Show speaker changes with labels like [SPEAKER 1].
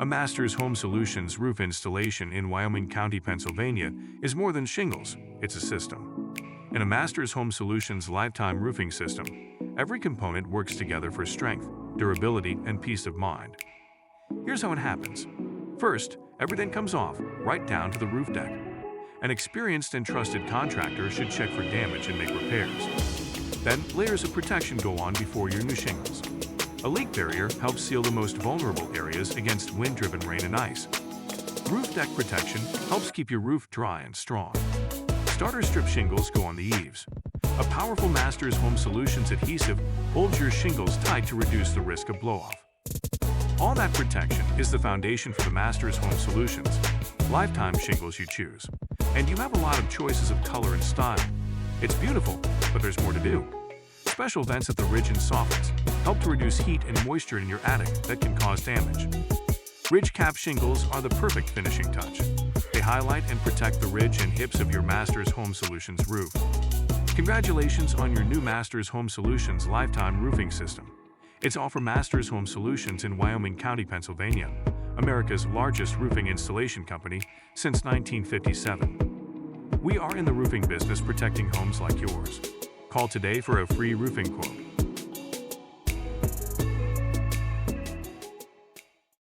[SPEAKER 1] A Masters Home Solutions roof installation in Wyoming County, Pennsylvania is more than shingles, it's a system. In a Masters Home Solutions lifetime roofing system, every component works together for strength, durability, and peace of mind. Here's how it happens. First, everything comes off, right down to the roof deck. An experienced and trusted contractor should check for damage and make repairs. Then, layers of protection go on before your new shingles. A leak barrier helps seal the most vulnerable areas against wind-driven rain and ice. Roof deck protection helps keep your roof dry and strong. Starter strip shingles go on the eaves. A powerful Masters Home Solutions adhesive holds your shingles tight to reduce the risk of blowoff. All that protection is the foundation for the Masters Home Solutions lifetime shingles you choose. And you have a lot of choices of color and style. It's beautiful, but there's more to do. Special vents at the ridge and soffits help to reduce heat and moisture in your attic that can cause damage. Ridge cap shingles are the perfect finishing touch. They highlight and protect the ridge and hips of your Masters Home Solutions roof. Congratulations on your new Masters Home Solutions lifetime roofing system. It's all from Masters Home Solutions in Wyoming County, Pennsylvania, America's largest roofing installation company since 1957. We are in the roofing business protecting homes like yours. Call today for a free roofing quote.